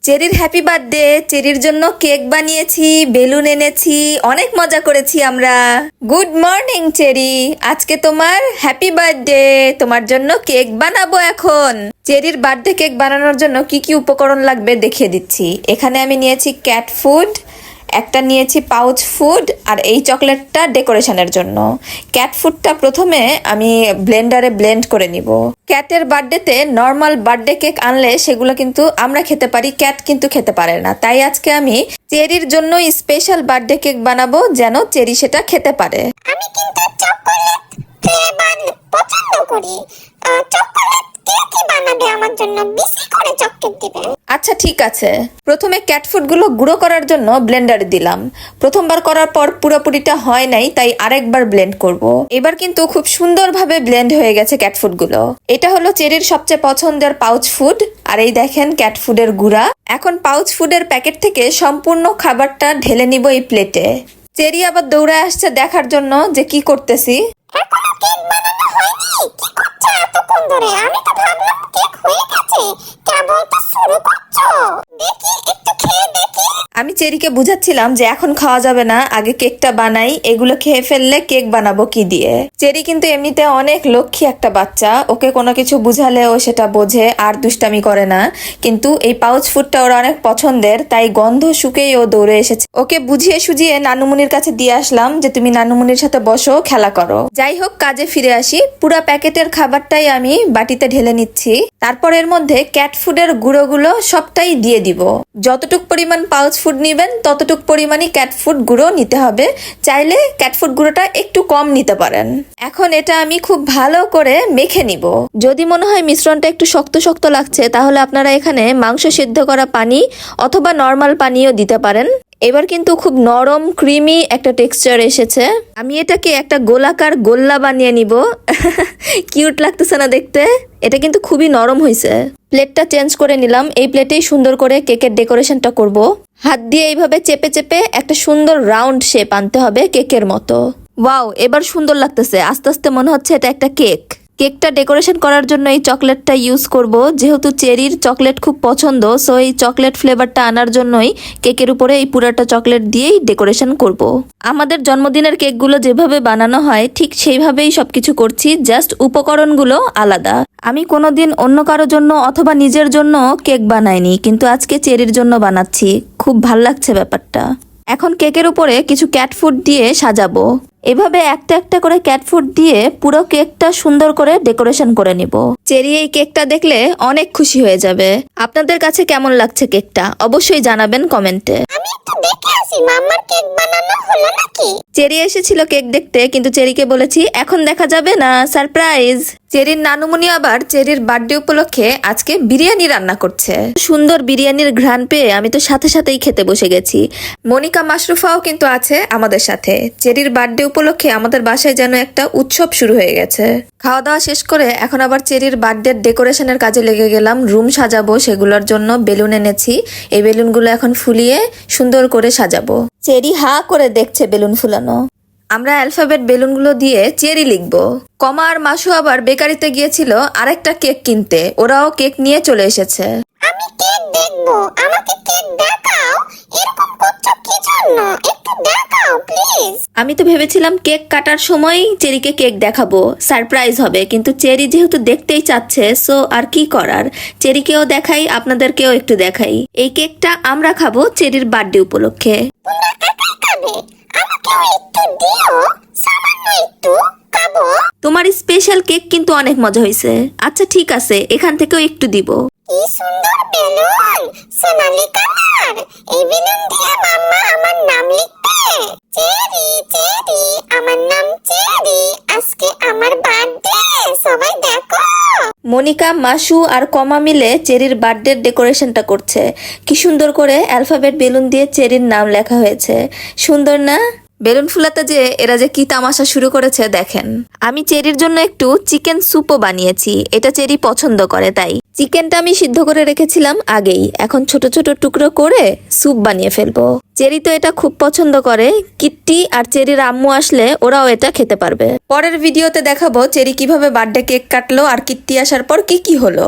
চেরির happy birthday. চেরির জন্য cake বানিয়েছি, balloon এনেছি, অনেক মজা করেছি আমরা। গুড মর্নিং চেরি, আজকে তোমার হ্যাপি বার্থডে। তোমার জন্য কেক বানাবো এখন। চেরির বার্থডে কেক বানানোর জন্য কি কি উপকরণ লাগবে দেখিয়ে দিচ্ছি। এখানে আমি নিয়েছি ক্যাট ফুড, একটা নিয়েছি পাউচ ফুড, আর এই চকলেটটা ডেকোরেশনের জন্য। ক্যাট ফুডটা প্রথমে আমি ব্লেন্ডারে ব্লেন্ড করে নিব। ক্যাটের বার্থডেতে নর্মাল বার্থডে কেক আনলে সেগুলো কিন্তু আমরা খেতে পারি, ক্যাট কিন্তু খেতে পারে না। তাই আজকে আমি চেরির জন্য স্পেশাল বার্থডে কেক বানাবো, যেন চেরি সেটা খেতে পারে। আমি কিন্তু চকোলেট ফ্লেভার পছন্দ করি। চকোলেট কেকই বানাবে আমার জন্য, বেশি করে চকলেট দিবে। আচ্ছা ঠিক আছে। প্রথমে ক্যাট ফুডগুলো গুঁড়ো করার জন্য ব্লেন্ডারে দিলাম। প্রথমবার করার পর পুরোপুরিটা হয় নাই, তাই আরেকবার ব্লেন্ড করব। এবার কিন্তু খুব সুন্দরভাবে ব্লেন্ড হয়ে গেছে ক্যাট ফুডগুলো। এটা হলো চেরির সবচেয়ে পছন্দের পাউচ ফুড, আর এই দেখেন ক্যাট ফুডের গুঁড়া। এখন পাউচ ফুডের প্যাকেট থেকে সম্পূর্ণ খাবারটা ঢেলে নিব এই প্লেটে। চেরি আবার দৌড়ায় আসছে দেখার জন্য যে কি করতেছি। এখনো কেক বানানো হয়নি, কি করছো এতক্ষণ ধরে? আমি তো ভাবলাম কেক হয়ে গেছে, কেবল তো শুরু করছো। দেখি একটু খেয়ে দেখি। আমি চেরিকে বুঝাচ্ছিলাম যে এখন খাওয়া যাবে না, আগে কেকটা বানাই, এগুলো খেয়ে ফেললে কেক বানাবো কি দিয়ে। চেরি কিন্তু এমনিতে অনেক লক্ষ্মী একটা বাচ্চা, ওকে কোনো কিছু বুঝালে ও সেটা বোঝে আর দুষ্টামি করে না। কিন্তু এই পাউচ ফুডটা ওর অনেক পছন্দের, তাই গন্ধ শুকেই ও দৌড়ে এসেছে। ওকে বুঝিয়ে সুঝিয়ে নানুমনির কাছে দিয়ে আসলাম যে তুমি নানুমনির সাথে বসো, খেলা করো। যাই হোক, কাজে ফিরে আসি। পুরা প্যাকেটের খাবারটাই আমি বাটিতে ঢেলে নিচ্ছি। তারপর এর মধ্যে ক্যাট ফুডের গুঁড়োগুলো সবটাই দিয়ে দিব। যতটুক পরিমাণ পাউচ ফুড নিবেন ততটুক পরিমাণই ক্যাট ফুড গুঁড়ো নিতে হবে। চাইলে ক্যাট ফুড গুঁড়োটা একটু কম নিতে পারেন। এখন এটা আমি খুব ভালো করে মেখে নিব। যদি মনে হয় মিশ্রণটা একটু শক্ত শক্ত লাগছে, তাহলে আপনারা এখানে মাংস সিদ্ধ করা পানি অথবা নর্মাল পানিও দিতে পারেন। এবার কিন্তু খুব নরম ক্রিমি একটা টেক্সচার এসেছে। আমি এটাকে একটা গোলাকার গোল্লা বানিয়ে নিব। কিউট লাগতেছে না দেখতে? এটা কিন্তু খুবই নরম হয়েছে। প্লেটটা চেঞ্জ করে নিলাম। এই প্লেটেই সুন্দর করে কেকের ডেকোরেশনটা করব। হাত দিয়ে এইভাবে চেপে চেপে একটা সুন্দর রাউন্ড শেপ আনতে হবে কেকের মতো। ওয়াও, এবার সুন্দর লাগতেছে। আস্তে আস্তে মনে হচ্ছে এটা একটা কেক। কেকটা ডেকোরেশন করার জন্য এই চকলেটটা ইউজ করব। যেহেতু চেরির চকলেট খুব পছন্দ, সো এই চকলেট ফ্লেভারটা আনার জন্যই কেকের উপরে এই পুরাটা চকলেট দিয়েই ডেকোরেশন করব। আমাদের জন্মদিনের কেকগুলো যেভাবে বানানো হয় ঠিক সেইভাবেই সবকিছু করছি, জাস্ট উপকরণগুলো আলাদা। আমি কোনোদিন অন্য কারো জন্য অথবা নিজের জন্য কেক বানাইনি, কিন্তু আজকে চেরির জন্য বানাচ্ছি। খুব ভাল লাগছে ব্যাপারটা। এখন কেকের উপরে কিছু ক্যাট ফুড দিয়ে সাজাবো। এভাবে একটা একটা করে ক্যাট ফুড দিয়ে পুরো কেকটা সুন্দর করে ডেকোরেশন করে নিব। চেরি এই কেকটা দেখলে অনেক খুশি হয়ে যাবে। আপনাদের কাছে কেমন লাগছে কেকটা অবশ্যই জানাবেন কমেন্টে। আমি একটু দেখে আসি মাম্মার কেক বানানো হলো নাকি। চেরি এসেছিল কেক দেখতে, কিন্তু চেরিকে বলেছি এখন দেখা যাবে না, সারপ্রাইজ। চেরির নানুমনি আবার চেরির বার্থডে উপলক্ষে আজকে বিরিয়ানি রান্না করছে। সুন্দর বিরিয়ানির ঘ্রাণ পেয়ে আমি তো সাথে সাথেই খেতে বসে গেছি। মনিকা মাশরুফাও কিন্তু আছে আমাদের সাথে। চেরির বার্থডে উপলক্ষে আমাদের বাসায় যেন একটা উৎসব শুরু হয়ে গেছে। খাওয়া দাওয়া শেষ করে এখন আবার চেরির বার্থডে ডেকোরেশনের কাজে লেগে গেলাম। রুম সাজাবো, সেগুলোর জন্য বেলুন এনেছি। এই বেলুনগুলো এখন ফুলিয়ে সুন্দর করে সাজাবো। চেরি হা করে দেখছে বেলুন ফুলানো। আমরা অ্যালফাবেট বেলুনগুলো দিয়ে চেরি লিখবো। কমা আর মাসু আবার বেকারিতে গিয়েছিল আরেকটা কেক কিনতে, ওরাও কেক নিয়ে চলে এসেছে। আমি কেক দেখবো, আমাকে কেক দেখাও। এরকম করছো কি জন্য? একটু দেখাও প্লিজ। আমি তো ভেবেছিলাম কেক কাটার সময় চেরিকে কেক দেখাবো, সারপ্রাইজ হবে, কিন্তু চেরি যেহেতু দেখতেই চাচ্ছে, সো আর কি করার। চেরিকেও দেখাই, আপনাদেরকেও একটু দেখাই। এই কেকটা আমরা খাবো চেরির বার্থডে উপলক্ষে। তোমরা একাই খাবে? আমাকেও একটু দিও, সামান্য একটু খাবো। তোমার স্পেশাল কেক কিন্তু অনেক মজা হয়েছে। আচ্ছা ঠিক আছে, এখান থেকেও একটু দিব। কি সুন্দর বেলুন, সোনালি কালার। এই বেলুন দিয়ে মাম্মা আমার নাম লিখবে। চেরি চেরি, আমার নাম চেরি। আজকে আমার বার্থডে, সবাই দেখো। মনিকা, মাসু আর কমা মিলে চেরির বার্থডে ডেকোরেশনটা করছে। কি সুন্দর করে অ্যালফাবেট বেলুন দিয়ে চেরির নাম লেখা হয়েছে। সুন্দর না? বেলুন ফুলাতে যে এরা যে কি তামাশা শুরু করেছে দেখেন। আমি চেরির জন্য একটু চিকেন স্যুপও বানিয়েছি, এটা চেরি পছন্দ করে তাই। চিকেনটা আমি সিদ্ধ করে রেখেছিলাম আগেই, এখন ছোট ছোট টুকরো করে স্যুপ বানিয়ে ফেলবো। চেরি তো এটা খুব পছন্দ করে। কিট্টি আর চেরির আম্মু আসলে ওরাও এটা খেতে পারবে। পরের ভিডিওতে দেখাবো চেরি কিভাবে বার্থডে কেক কাটলো আর কিট্টি আসার পর কি কি হলো।